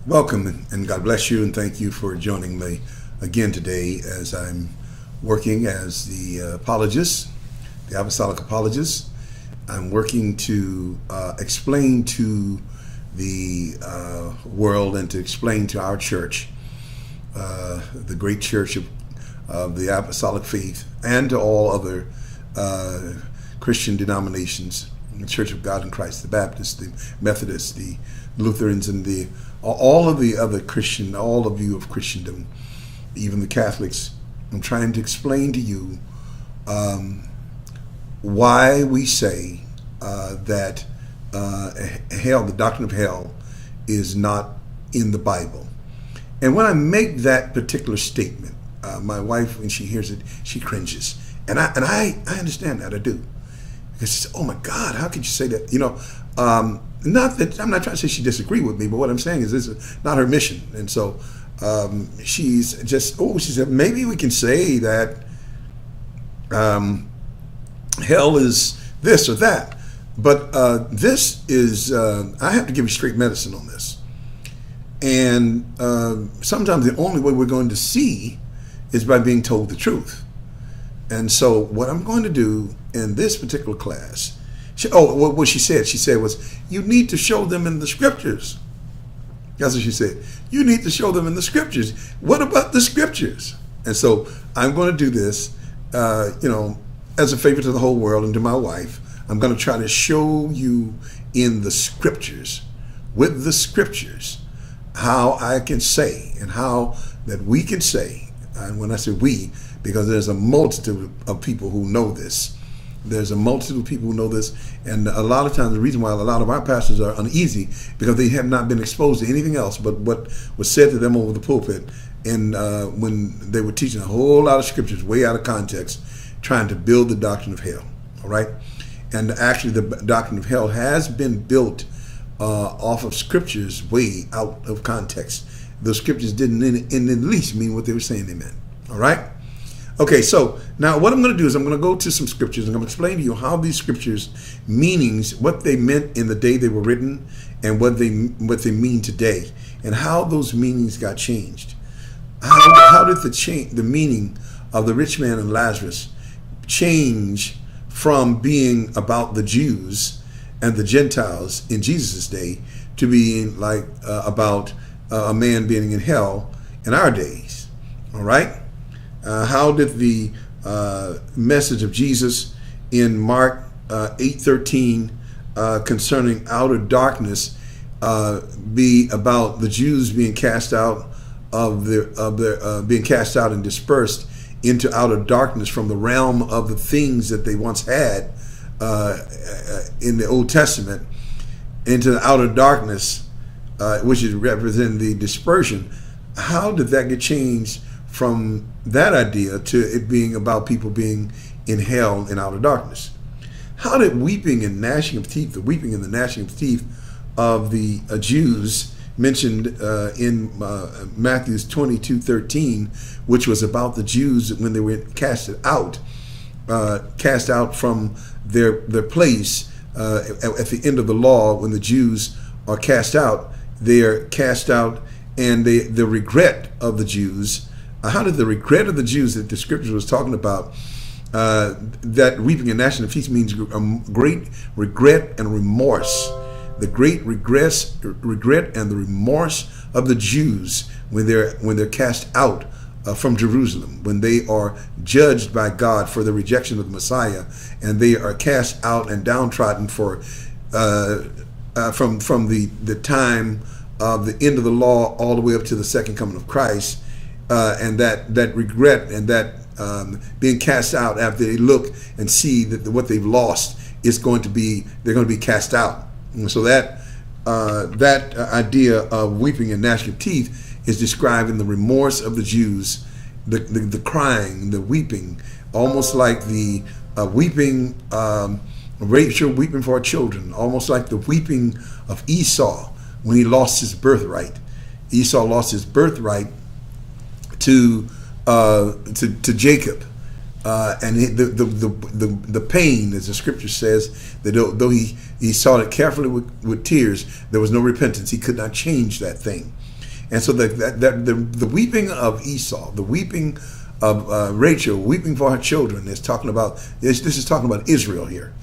Welcome and God bless you, and thank you for joining me again today as I'm working as the apologist, the apostolic apologist. I'm working to explain to the world and to explain to our church, the great church of the apostolic faith, and to all other Christian denominations, the Church of God in Christ, the Baptists, the Methodists, the Lutherans, and all of the other Christian, all of you of Christendom, even the Catholics. I'm trying to explain to you why we say that hell, the doctrine of hell, is not in the Bible. And when I make that particular statement, my wife, when she hears it, she cringes, and I understand that. I do, because she says, "Oh my God, how could you say that?" Not that I'm not trying to say she disagreed with me, but what I'm saying is this is not her mission. And so she's just, she said, maybe we can say that hell is this or that. But this is, I have to give you straight medicine on this. And sometimes the only way we're going to see is by being told the truth. And so what I'm going to do in this particular class, what she said was, you need to show them in the scriptures. That's what she said. You need to show them in the scriptures. What about the scriptures? And so I'm going to do this, as a favor to the whole world and to my wife. I'm going to try to show you in the scriptures, with the scriptures, how I can say and how that we can say, and when I say we, because there's a multitude of people who know this. There's a multitude of people who know this, and a lot of times the reason why a lot of our pastors are uneasy because they have not been exposed to anything else but what was said to them over the pulpit, and when they were teaching a whole lot of scriptures way out of context, trying to build the doctrine of hell. All right, and actually the doctrine of hell has been built off of scriptures way out of context. Those scriptures didn't in the least mean what they were saying they meant. All right. Okay, so now what I'm going to do is I'm going to go to some scriptures and I'm going to explain to you how these scriptures meanings, what they meant in the day they were written, and what they mean today, and how those meanings got changed. How did the meaning of the rich man and Lazarus change from being about the Jews and the Gentiles in Jesus' day to being like about a man being in hell in our days? All right. How did the message of Jesus in Mark 8:13 concerning outer darkness be about the Jews being cast out being cast out and dispersed into outer darkness from the realm of the things that they once had in the Old Testament into the outer darkness, which is representing the dispersion? How did that get changed from that idea to it being about people being in hell in outer darkness? How did weeping and gnashing of teeth, the weeping and the gnashing of teeth of the Jews mentioned in Matthew 22:13, which was about the Jews when they were cast out from their place at the end of the law, when the Jews are cast out, they're cast out, and the regret of the Jews. How did the regret of the Jews that the scripture was talking about, that weeping and gnashing of teeth means great regret and remorse. The great regret and the remorse of the Jews when they're cast out from Jerusalem, when they are judged by God for the rejection of the Messiah, and they are cast out and downtrodden for from the time of the end of the law all the way up to the second coming of Christ. And that regret and that being cast out after they look and see that what they've lost is they're going to be cast out. And so that idea of weeping and gnashing of teeth is described in the remorse of the Jews, the crying, the weeping, almost like the weeping, Rachel weeping for her children, almost like the weeping of Esau when he lost his birthright. Esau lost his birthright to Jacob, and the pain, as the scripture says, that though he sought it carefully with tears, there was no repentance. He could not change that thing. And so the weeping of Esau, the weeping of Rachel, weeping for her children, is talking about this is talking about Israel here.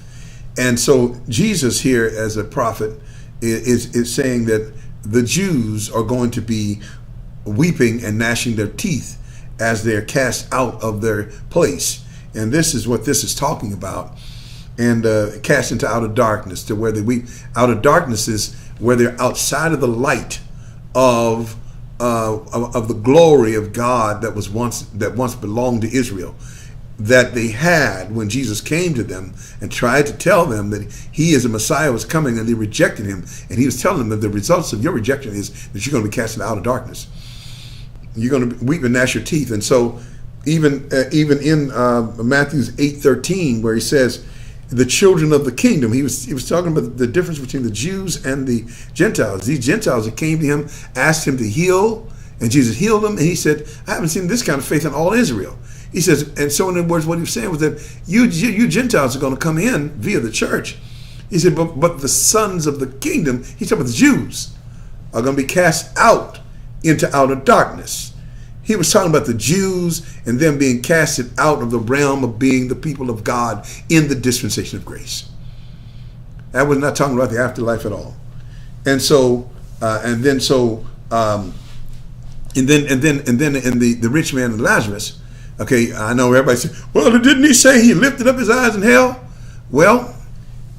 And so Jesus here, as a prophet, is saying that the Jews are going to be weeping and gnashing their teeth as they're cast out of their place. And this is what this is talking about. And cast into outer darkness, to where they weep. Outer darkness is where they're outside of the light of the glory of God that once belonged to Israel, that they had when Jesus came to them and tried to tell them that he as a Messiah was coming, and they rejected him. And he was telling them that the results of your rejection is that you're going to be cast into outer darkness. You're going to weep and gnash your teeth. And so even in Matthew 8:13, where he says, the children of the kingdom, he was talking about the difference between the Jews and the Gentiles. These Gentiles that came to him, asked him to heal, and Jesus healed them. And he said, I haven't seen this kind of faith in all Israel. He says, and so in other words, what he was saying was that you Gentiles are going to come in via the church. He said, but the sons of the kingdom, he's talking about the Jews, are going to be cast out into outer darkness. He was talking about the Jews and them being casted out of the realm of being the people of God in the dispensation of grace. That was not talking about the afterlife at all. And so, and then in the rich man and Lazarus. Okay, I know everybody says, well, didn't he say he lifted up his eyes in hell? Well,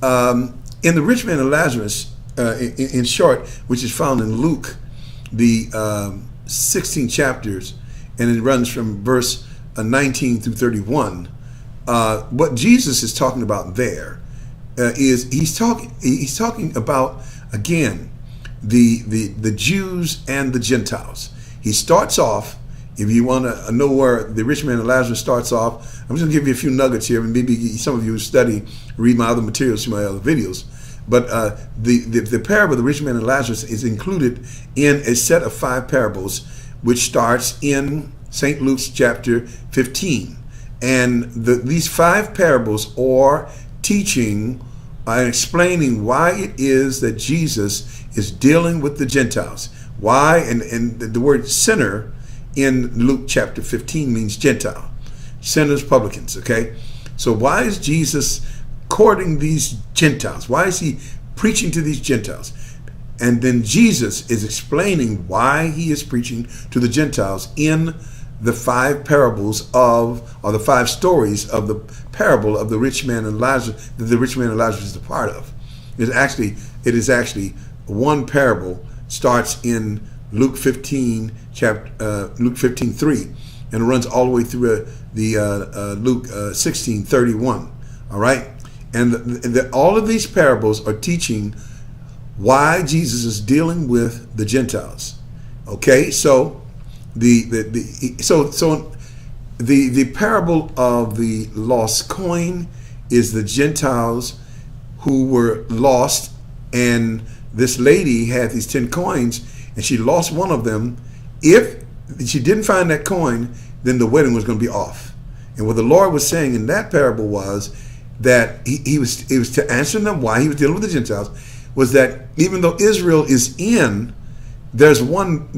in the rich man and Lazarus, in short, which is found in Luke, the 16 chapters, and it runs from verse 19 through 31. What Jesus is talking about there is he's talking about, again, the Jews and the Gentiles. He starts off, if you want to know where the rich man and Lazarus starts off, I'm just going to give you a few nuggets here, and maybe some of you who read my other materials from my other videos. But the parable of the rich man and Lazarus is included in a set of 5 parables, which starts in St. Luke's chapter 15. And these 5 parables are teaching and explaining why it is that Jesus is dealing with the Gentiles. Why? And the word sinner in Luke chapter 15 means Gentile. Sinners, publicans, okay? So why is Jesus courting these Gentiles? Why is he preaching to these Gentiles? And then Jesus is explaining why he is preaching to the Gentiles in the 5 parables or the 5 stories of the parable of the rich man and Lazarus that the rich man and Lazarus is a part of. It is actually one parable, starts in Luke 15 Luke 15:3, and runs all the way through Luke 16:31. All right, and all of these parables are teaching why Jesus is dealing with the Gentiles. Okay, so the parable of the lost coin is the Gentiles who were lost, and this lady had these 10 coins, and she lost one of them. If she didn't find that coin, then the wedding was going to be off. And what the Lord was saying in that parable was that it was to answer them why he was dealing with the Gentiles, was that even though Israel is in, there's one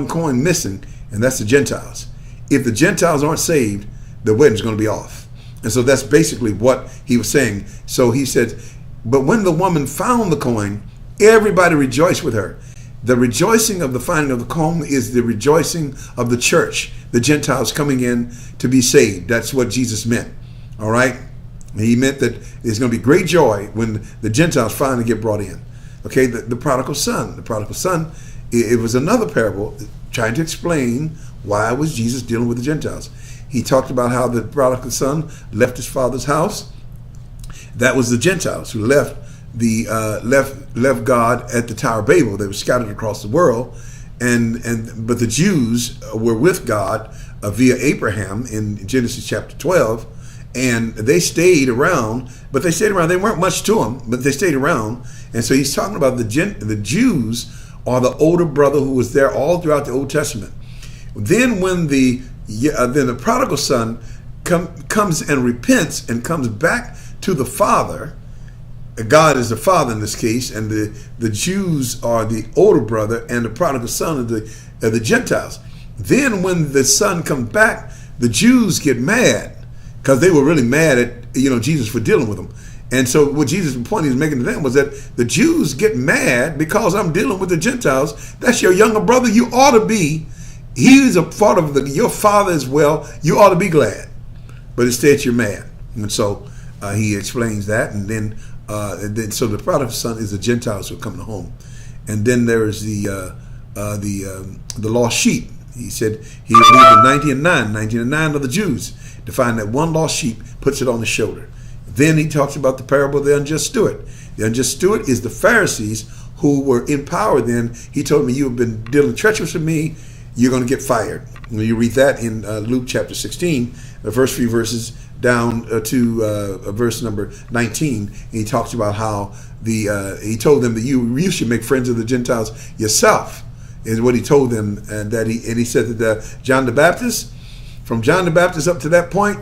coin missing, and that's the Gentiles. If the Gentiles aren't saved, the wedding's going to be off. And so that's basically what he was saying. So he said, but when the woman found the coin, everybody rejoiced with her. The rejoicing of the finding of the coin is the rejoicing of the church, the Gentiles coming in to be saved. That's what Jesus meant. All right? He meant that there's going to be great joy when the Gentiles finally get brought in. Okay, the prodigal son. The prodigal son, it was another parable trying to explain why was Jesus dealing with the Gentiles. He talked about how the prodigal son left his father's house. That was the Gentiles who left God at the Tower of Babel. They were scattered across the world, but the Jews were with God via Abraham in Genesis chapter 12, and they stayed around. But they stayed around. They weren't much to them, but they stayed around. And so he's talking about the Jews are the older brother who was there all throughout the Old Testament. Then when the prodigal son comes and repents and comes back to the father, God is the father in this case, and the Jews are the older brother and the prodigal son of the Gentiles. Then when the son comes back, the Jews get mad because they were really mad at Jesus for dealing with them. And so what Jesus' point he was making to them was that the Jews get mad because I'm dealing with the Gentiles. That's your younger brother. You ought to be. He's a part of your father as well. You ought to be glad. But instead you're mad. And so he explains that. And then so the prodigal son is the Gentiles who are coming home. And then there is the lost sheep. He said he would leave the 90 and 9 of the Jews to find that one lost sheep, puts it on his shoulder. Then he talks about the parable of the unjust steward. The unjust steward is the Pharisees who were in power then. He told me, you have been dealing treacherous with me, you're going to get fired. When you read that in Luke chapter 16, the first few verses down to verse number 19, he talks about how he told them that you should make friends of the Gentiles yourself, is what he told them. And he said that John the Baptist, from John the Baptist up to that point,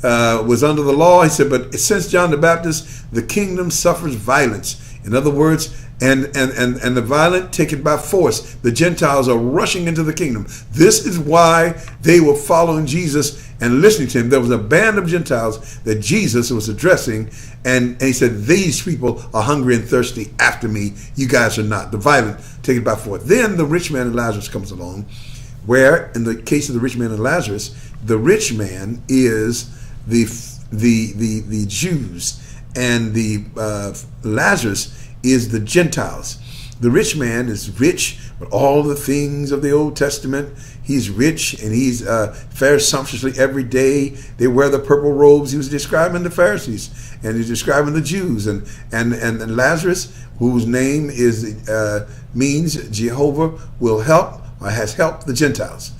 was under the law. He said, but since John the Baptist, the kingdom suffers violence. In other words, and the violent take it by force. The Gentiles are rushing into the kingdom. This is why they were following Jesus and listening to him. There was a band of Gentiles that Jesus was addressing, and he said, these people are hungry and thirsty after me. You guys are not. The violent take it by force. Then the rich man and Lazarus comes along, where in the case of the rich man and Lazarus, the rich man is the Jews, and the Lazarus is the Gentiles. The rich man is rich with all the things of the Old Testament. He's rich, and he's fares sumptuously every day. They wear the purple robes. He was describing the Pharisees, and he's describing the Jews, and Lazarus, whose name means Jehovah will help, or has helped the Gentiles.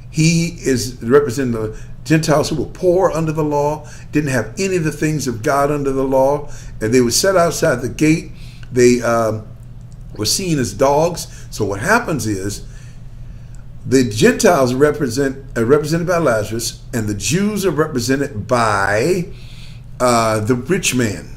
He is representing the Gentiles who were poor under the law, didn't have any of the things of God under the law, and they were set outside the gate. They were seen as dogs. So what happens is the Gentiles are represented by Lazarus, and the Jews are represented by the rich man.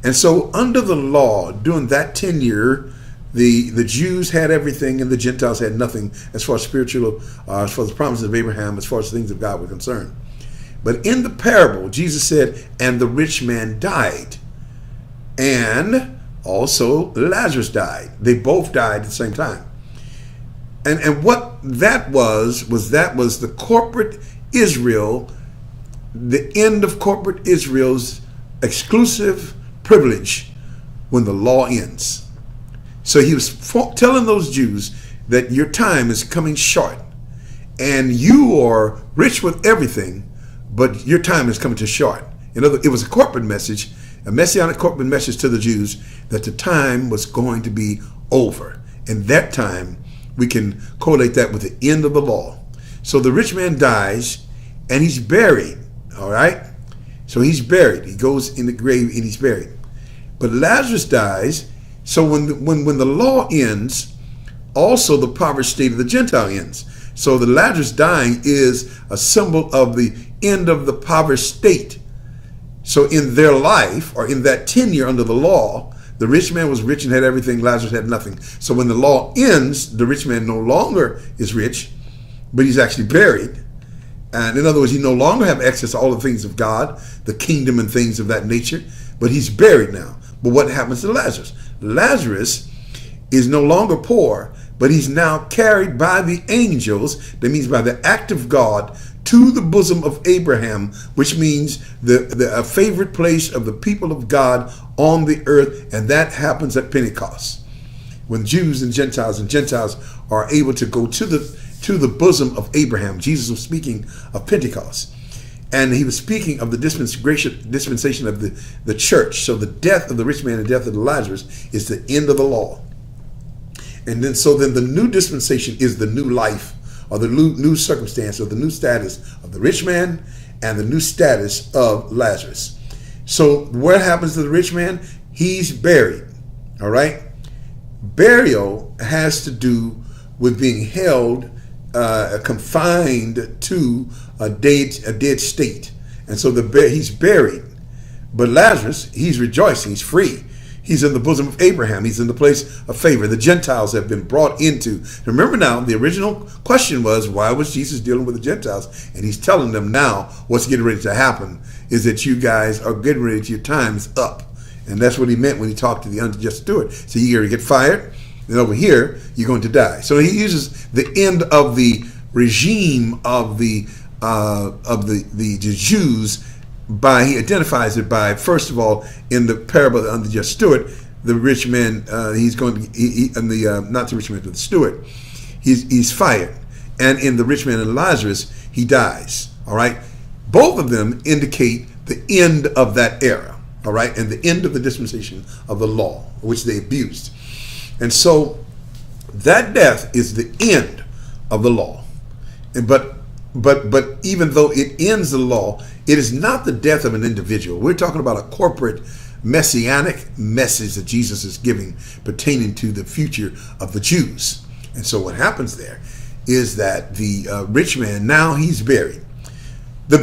And so under the law, during that tenure, the Jews had everything and the Gentiles had nothing as far as spiritual, as far as the promises of Abraham, as far as things of God were concerned. But in the parable, Jesus said, and the rich man died. And also Lazarus died. They both died at the same time. And what that was the corporate Israel, the end of corporate Israel's exclusive privilege when the law ends. So he was telling those Jews that your time is coming short, and you are rich with everything, but your time is coming to short. It was a corporate message, a messianic corporate message to the Jews that the time was going to be over. And that time, we can correlate that with the end of the law. So the rich man dies, and he's buried, all right? So he's buried. He goes in the grave, and he's buried. But Lazarus dies. So when the law ends, also the poverty state of the Gentile ends. So the Lazarus dying is a symbol of the end of the poverty state. So in their life, or in that tenure under the law, the rich man was rich and had everything, Lazarus had nothing. So when the law ends, the rich man no longer is rich, but he's actually buried. And in other words, he no longer have access to all the things of God, the kingdom and things of that nature, but he's buried now. But what happens to Lazarus? Lazarus is no longer poor, but he's now carried by the angels, that means by the act of God, to the bosom of Abraham, which means a favorite place of the people of God on the earth, and that happens at Pentecost, when Jews and Gentiles are able to go to the bosom of Abraham. Jesus was speaking of Pentecost. And he was speaking of the dispensation of the church. So the death of the rich man and death of the Lazarus is the end of the law. And then the new dispensation is the new life, or the new circumstance, or the new status of the rich man and the new status of Lazarus. So what happens to the rich man? He's buried. All right? Burial has to do with being held confined to a dead state. And so he's buried. But Lazarus, he's rejoicing, he's free. He's in the bosom of Abraham. He's in the place of favor. The Gentiles have been brought into. Remember now, the original question was, why was Jesus dealing with the Gentiles? And he's telling them now what's getting ready to happen is that you guys are getting ready to, your time's up. And that's what he meant when he talked to the unjust steward. So you're going to get fired, and over here, you're going to die. So he uses the end of the regime of the Jews. He identifies it by, first of all, in the parable of the unjust steward, the rich man, not the rich man, but the steward, he's fired. And in the rich man and Lazarus, he dies. All right. Both of them indicate the end of that era. All right. And the end of the dispensation of the law, which they abused. And so that death is the end of the law. But even though it ends the law, it is not the death of an individual. We're talking about a corporate messianic message that Jesus is giving pertaining to the future of the Jews. And so what happens there is that the rich man, now he's buried. The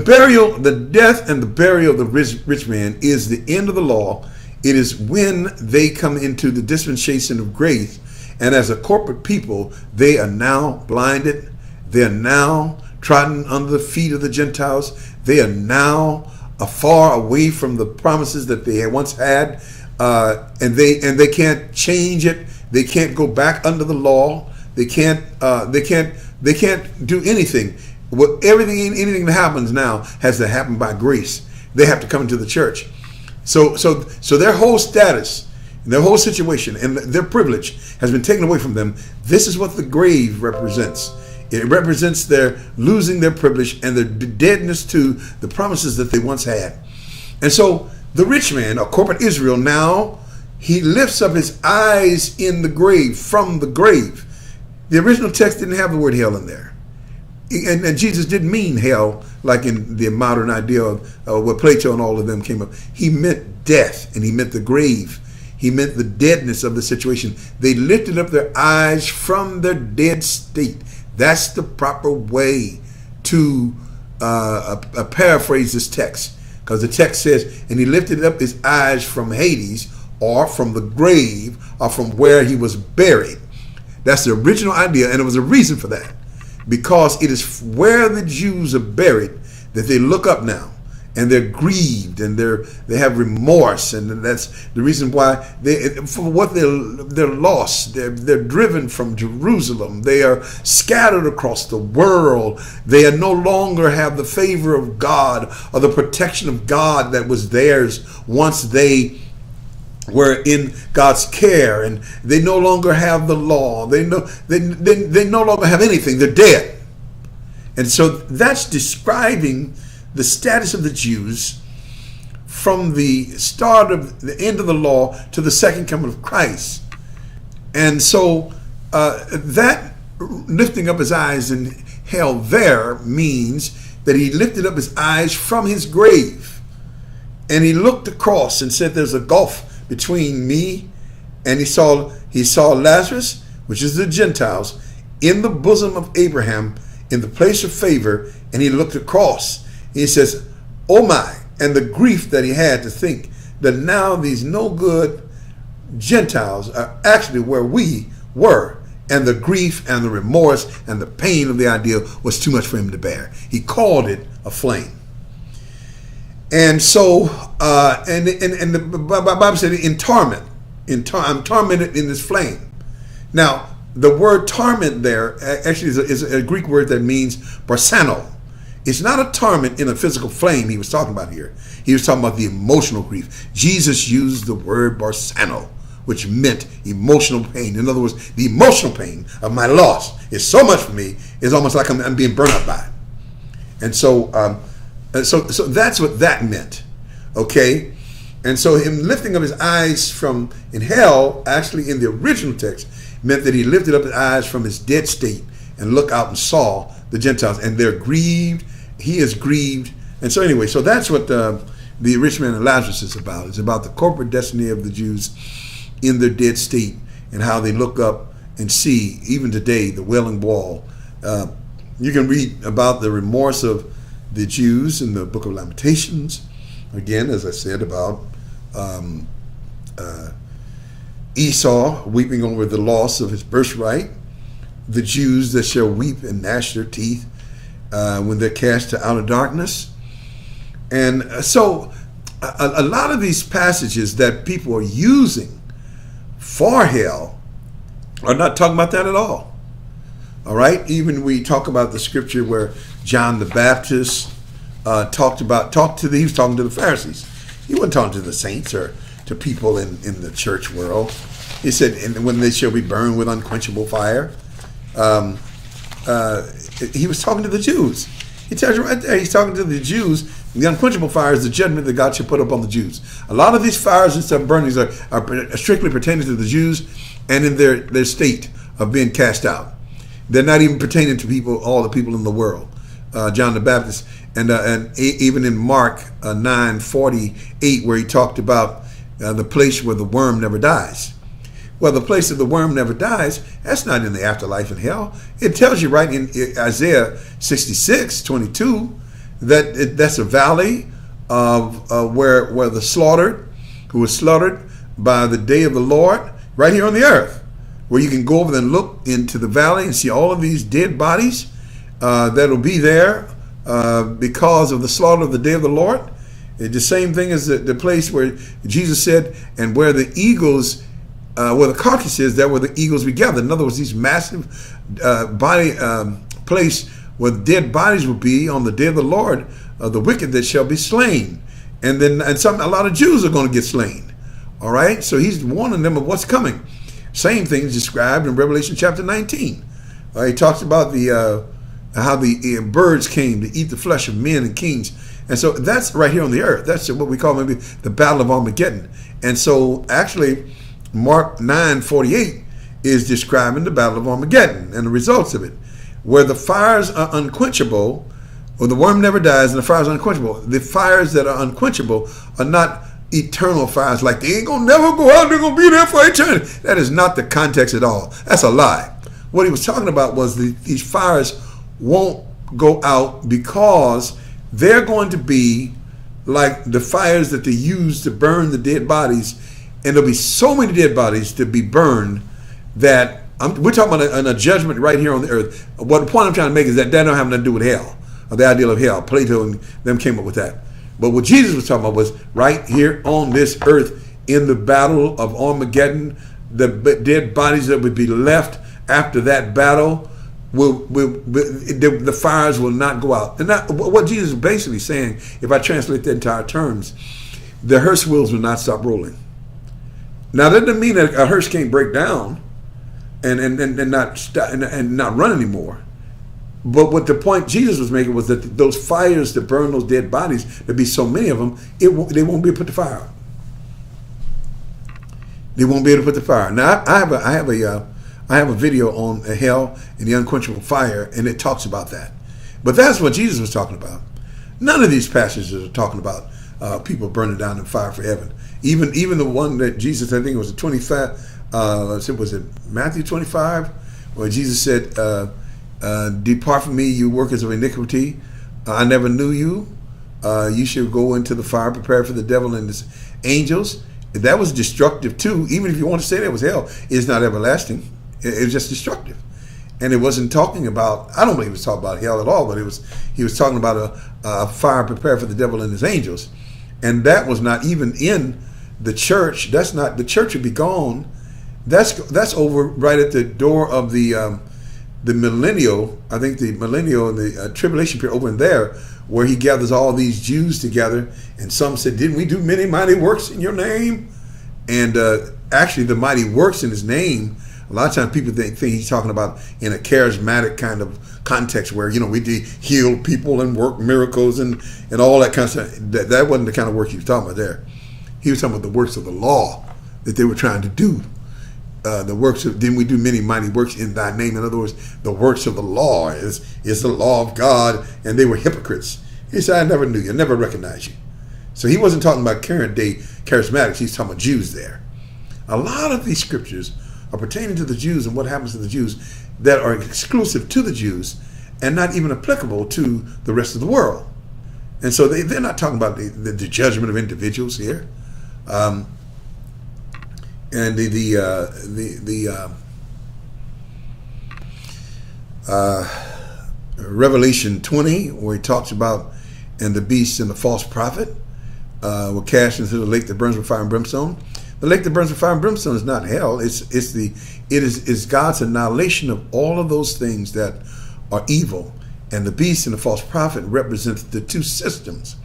death and the burial of the rich man is the end of the law. It is when they come into the dispensation of grace. And as a corporate people, they are now blinded. They are now trodden under the feet of the Gentiles. They are now far away from the promises that they once had, and they can't change it. They can't go back under the law. They can't do anything. Anything that happens now has to happen by grace. They have to come into the church. So their whole status, their whole situation, and their privilege has been taken away from them. This is what the grave represents. It represents their losing their privilege and their deadness to the promises that they once had. And so the rich man, or corporate Israel, now he lifts up his eyes in the grave, from the grave. The original text didn't have the word hell in there. And Jesus didn't mean hell like in the modern idea of what Plato and all of them came up. He meant death, and he meant the grave. He meant the deadness of the situation. They lifted up their eyes from their dead state. That's the proper way to paraphrase this text, because the text says, and he lifted up his eyes from Hades, or from the grave, or from where he was buried. That's the original idea, and there was a reason for that, because it is where the Jews are buried that they look up now, and they're grieved, and they have remorse, and that's the reason why for what they're lost. They're driven from Jerusalem. They are scattered across the world. They are no longer have the favor of God or the protection of God that was theirs once they were in God's care, and they no longer have the law. They no longer have anything. They're dead. And so that's describing the status of the Jews from the start of the end of the law to the second coming of Christ. And so that lifting up his eyes in hell there means that he lifted up his eyes from his grave, and he looked across and said, there's a gulf between me, and he saw Lazarus, which is the Gentiles, in the bosom of Abraham, in the place of favor, and he looked across. He says, oh my, and the grief that he had to think that now these no good Gentiles are actually where we were, and the grief and the remorse and the pain of the idea was too much for him to bear. He called it a flame. And so, and the Bible said in torment, I'm tormented in this flame. Now, the word torment there actually is a Greek word that means barsano. It's not a torment in a physical flame he was talking about here. He was talking about the emotional grief. Jesus used the word barsano, which meant emotional pain. In other words, the emotional pain of my loss is so much for me, it's almost like I'm being burned up by it. And so that's what that meant. Okay? And so him lifting up his eyes from in hell, actually in the original text, meant that he lifted up his eyes from his dead state and looked out and saw the Gentiles, and they're grieved. He is grieved. And so anyway, so that's what the rich man and Lazarus is about. It's about the corporate destiny of the Jews in their dead state, and how they look up and see, even today, the Wailing Wall. You can read about the remorse of the Jews in the book of Lamentations. Again, as I said, about Esau weeping over the loss of his birthright, the Jews that shall weep and gnash their teeth when they're cast to outer darkness. And so a lot of these passages that people are using for hell are not talking about that at all. All right? Even we talk about the scripture where John the Baptist he was talking to the Pharisees. He wasn't talking to the saints or to people in the church world. He said, and when they shall be burned with unquenchable fire. He was talking to the Jews. He tells you right there, he's talking to the Jews. The unquenchable fire is the judgment that God should put upon the Jews. A lot of these fires and stuff burnings are strictly pertaining to the Jews and in their state of being cast out. They're not even pertaining to all the people in the world. John the Baptist, and even in Mark 9:48, where he talked about the place where the worm never dies. Well, the place of the worm never dies, that's not in the afterlife in hell. It tells you right in Isaiah 66:22 that that's a valley of where the slaughtered, who was slaughtered by the day of the Lord, right here on the earth, where you can go over and look into the valley and see all of these dead bodies that'll be there because of the slaughter of the day of the Lord. It's the same thing as the place where Jesus said, and where the eagles, where the carcass is, that where the eagles be gathered. In other words, these massive body place where dead bodies will be on the day of the Lord, the wicked that shall be slain. And then a lot of Jews are going to get slain. All right, so he's warning them of what's coming. Same thing is described in Revelation chapter 19. He talks about how the birds came to eat the flesh of men and kings. And so that's right here on the earth. That's what we call maybe the Battle of Armageddon. And so actually Mark 9:48 is describing the Battle of Armageddon and the results of it, where the fires are unquenchable, or the worm never dies and the fires are unquenchable. The fires that are unquenchable are not eternal fires, like they ain't gonna never go out, they're gonna be there for eternity. That is not the context at all. That's a lie. What he was talking about was these fires won't go out because they're going to be like the fires that they use to burn the dead bodies, and there'll be so many dead bodies to be burned that we're talking about a judgment right here on the earth. What the point I'm trying to make is that don't have nothing to do with hell, or the idea of hell. Plato and them came up with that. But what Jesus was talking about was right here on this earth in the Battle of Armageddon, the dead bodies that would be left after that battle, the fires will not go out. And what Jesus is basically saying, if I translate that into our terms, the hearse wheels will not stop rolling. Now that doesn't mean that a hearse can't break down and not run anymore. But what the point Jesus was making was that those fires that burn those dead bodies, there'd be so many of them, they won't be able to put the fire out. They won't be able to put the fire. Now I have a video on hell and the unquenchable fire, and it talks about that. But that's what Jesus was talking about. None of these passages are talking about people burning down in fire for heaven. Even the one that Jesus, I think it was 25. Was it Matthew 25, where Jesus said, "Depart from me, you workers of iniquity. I never knew you. You should go into the fire prepared for the devil and his angels." That was destructive too. Even if you want to say that was hell, it's not everlasting. It was just destructive. And it wasn't talking about, I don't believe he was talking about hell at all, but he was talking about a fire prepared for the devil and his angels. And that was not even in the church. That's not, the church would be gone. That's over right at the door of the millennial, I think the millennial and the tribulation period over in there, where he gathers all these Jews together. And some said, "Didn't we do many mighty works in your name?" And actually the mighty works in his name, a lot of times people think he's talking about in a charismatic kind of context where, we did heal people and work miracles and all that kind of stuff. That wasn't the kind of work he was talking about there. He was talking about the works of the law that they were trying to do. The works of, didn't we do many mighty works in thy name? In other words, the works of the law is the law of God, and they were hypocrites. He said, "I never knew you, I never recognized you." So he wasn't talking about current day charismatics, he's talking about Jews there. A lot of these scriptures are pertaining to the Jews and what happens to the Jews that are exclusive to the Jews and not even applicable to the rest of the world. And so they're not talking about the judgment of individuals here. And Revelation 20, where he talks about, and the beast and the false prophet were cast into the lake that burns with fire and brimstone. The lake that burns with fire and brimstone is not hell. It's God's annihilation of all of those things that are evil. And the beast and the false prophet represent the two systems.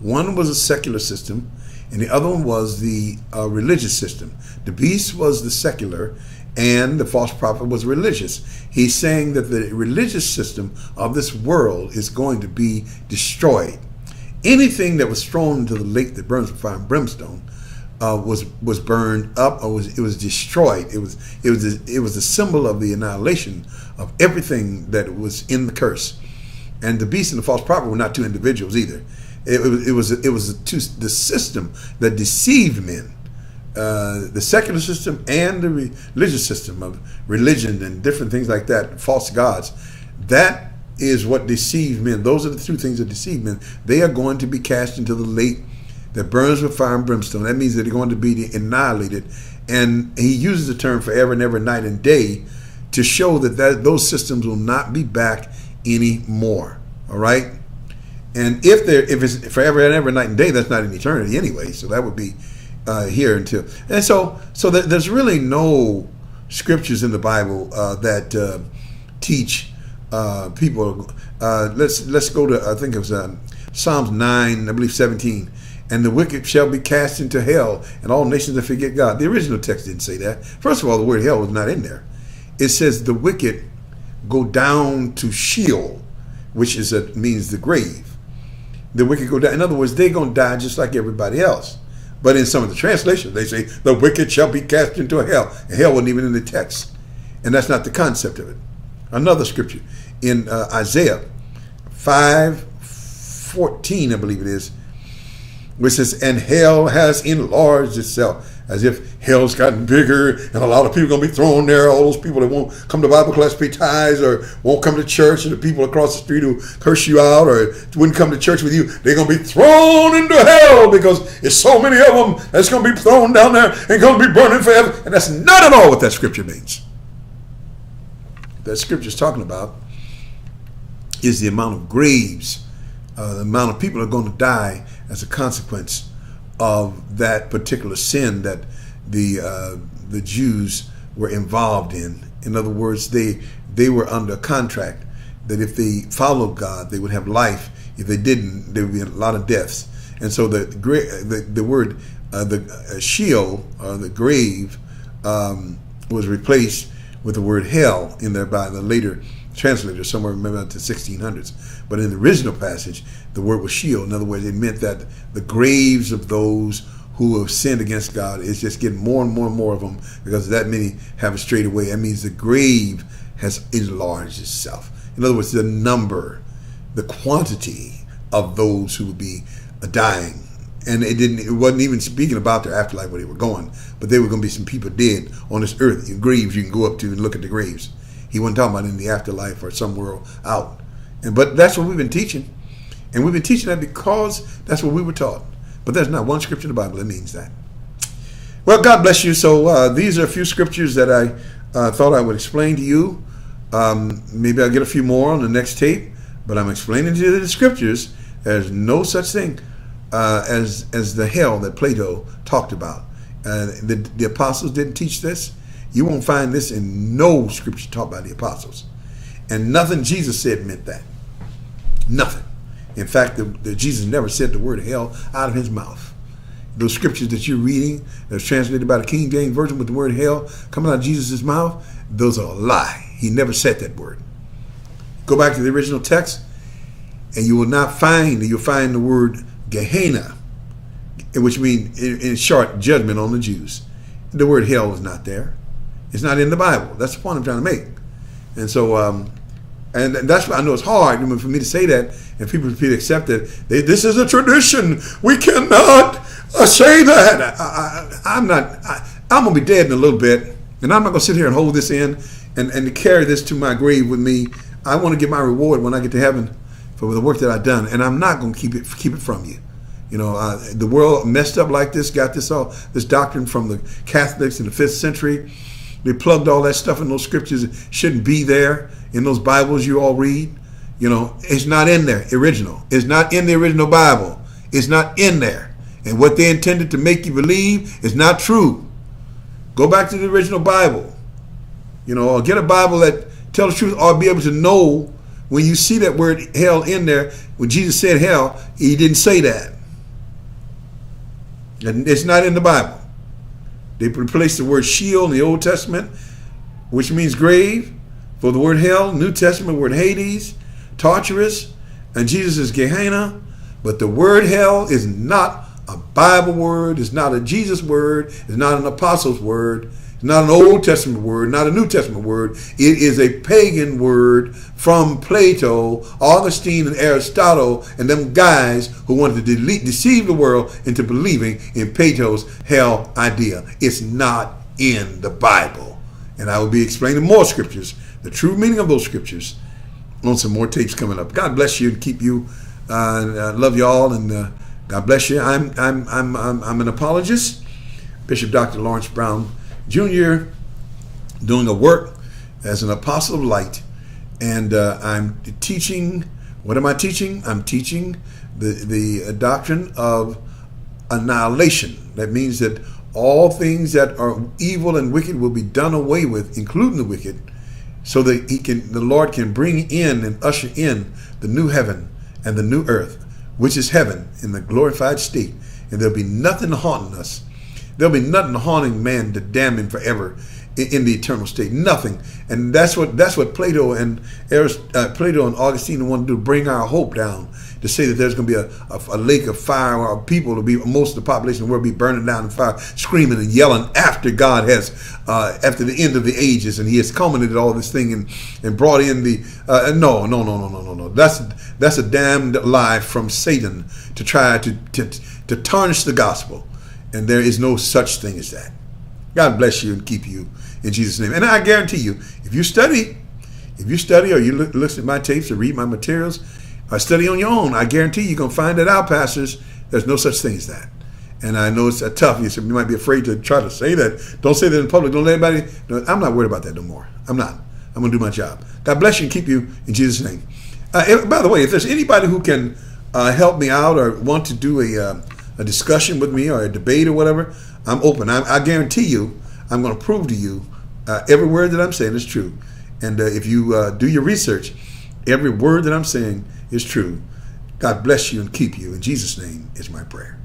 One was a secular system, and the other one was the religious system. The beast was the secular, and the false prophet was religious. He's saying that the religious system of this world is going to be destroyed. Anything that was thrown into the lake that burns with fire and brimstone was burned up, or it was destroyed. It was a symbol of the annihilation of everything that was in the curse. And the beast and the false prophet were not two individuals either. It was the system that deceived men. The secular system and the religious system of religion and different things like that, false gods, that is what deceived men. Those are the two things that deceive men. They are going to be cast into the lake that burns with fire and brimstone. That means that they're going to be annihilated. And he uses the term forever and ever, night and day, to show that those systems will not be back anymore. All right? And if it's forever and ever, night and day, that's not in eternity anyway. So that would be here until. And so there's really no scriptures in the Bible that teach people. Let's go to, I think it was Psalms 9, I believe 17. And the wicked shall be cast into hell, and all nations that forget God. The original text didn't say that. First of all, the word hell was not in there. It says the wicked go down to Sheol, which means the grave. The wicked go down. In other words, they're going to die just like everybody else. But in some of the translations, they say the wicked shall be cast into hell. And hell wasn't even in the text. And that's not the concept of it. Another scripture in Isaiah 5:14, I believe it is, which says, and hell has enlarged itself. As if hell's gotten bigger and a lot of people are going to be thrown there. All those people that won't come to Bible class, pay tithes, or won't come to church, and the people across the street who curse you out or wouldn't come to church with you, they're going to be thrown into hell because there's so many of them that's going to be thrown down there and going to be burning forever. And that's not at all what that scripture means. That scripture is talking about is the amount of graves, the amount of people that are going to die as a consequence of that particular sin that the Jews were involved in. In other words, they were under a contract that if they followed God, they would have life. If they didn't, there would be a lot of deaths. And so the word Sheol, the grave, was replaced with the word hell in there by the later translator, somewhere maybe up to 1600s. But in the original passage, the word was Sheol. In other words, it meant that the graves of those who have sinned against God is just getting more and more and more of them, because that many have strayed away. That means the grave has enlarged itself. In other words, the number, the quantity of those who would be dying. And it wasn't even speaking about their afterlife where they were going, but there were going to be some people dead on this earth. In graves you can go up to and look at the graves. He wasn't talking about in the afterlife or somewhere out. But that's what we've been teaching. And we've been teaching that because that's what we were taught. But there's not one scripture in the Bible that means that. Well, God bless you. So these are a few scriptures that I thought I would explain to you. Maybe I'll get a few more on the next tape. But I'm explaining to you the scriptures. There's no such thing as the hell that Plato talked about. The apostles didn't teach this. You won't find this in no scripture taught by the apostles. And nothing Jesus said meant that. Nothing. In fact, Jesus never said the word hell out of his mouth. Those scriptures that you're reading that's translated by the King James Version with the word hell coming out of Jesus' mouth, those are a lie. He never said that word. Go back to the original text and you will not find, you'll find the word Gehenna, which means, in short, judgment on the Jews. The word hell is not there. It's not in the Bible. That's the point I'm trying to make. And so, and that's why I know it's hard for me to say that, and people to accept it. This is a tradition. We cannot say that. I'm going to be dead in a little bit, and I'm not going to sit here and hold this in and to carry this to my grave with me. I want to get my reward when I get to heaven for the work that I've done, and I'm not going to keep it from you. The world messed up like this, got this doctrine from the Catholics in the 5th century. They plugged all that stuff in those scriptures. It shouldn't be there in those Bibles you all read. It's not in there, original. It's not in the original Bible. It's not in there. And what they intended to make you believe is not true. Go back to the original Bible. Or get a Bible that tells the truth, or be able to know when you see that word hell in there. When Jesus said hell, he didn't say that. And it's not in the Bible. They replaced the word Sheol in the Old Testament, which means grave, for the word hell. New Testament word Hades, torturous, and Jesus is Gehenna. But the word hell is not a Bible word. It's not a Jesus word. It's not an apostle's word. It's not an Old Testament word, not a New Testament word. It is a pagan word from Plato, Augustine, and Aristotle, and them guys who wanted to deceive the world into believing in Plato's hell idea. It's not in the Bible. And I will be explaining more scriptures, the true meaning of those scriptures, on some more tapes coming up. God bless you and keep you. I love you all, and God bless you. I'm an apologist, Bishop Dr. Lawrence Brown Jr., doing a work as an apostle of light, and I'm teaching. What am I teaching? I'm teaching the doctrine of annihilation. That means that all things that are evil and wicked will be done away with, including the wicked, so that the Lord can bring in and usher in the new heaven and the new earth, which is heaven in the glorified state, and there'll be nothing haunting us. There'll be nothing haunting man to damn him forever in the eternal state. Nothing. And that's what Plato and Augustine wanted to do, bring our hope down, to say that there's going to be a lake of fire, or people will be, most of the population of the world will be burning down in fire, screaming and yelling after God has, after the end of the ages, and he has culminated all this thing and brought in the, no. That's a damned lie from Satan to try to tarnish the gospel. And there is no such thing as that. God bless you and keep you in Jesus' name. And I guarantee you, if you study or you listen to my tapes or read my materials, or study on your own, I guarantee you're going to find that out, pastors, there's no such thing as that. And I know it's tough. You might be afraid to try to say that. Don't say that in public. Don't let anybody. No, I'm not worried about that no more. I'm not. I'm going to do my job. God bless you and keep you in Jesus' name. By the way, if there's anybody who can help me out or want to do a discussion with me or a debate or whatever, I'm open. I guarantee you, I'm going to prove to you every word that I'm saying is true. And if you do your research, every word that I'm saying is true. God bless you and keep you. In Jesus' name is my prayer.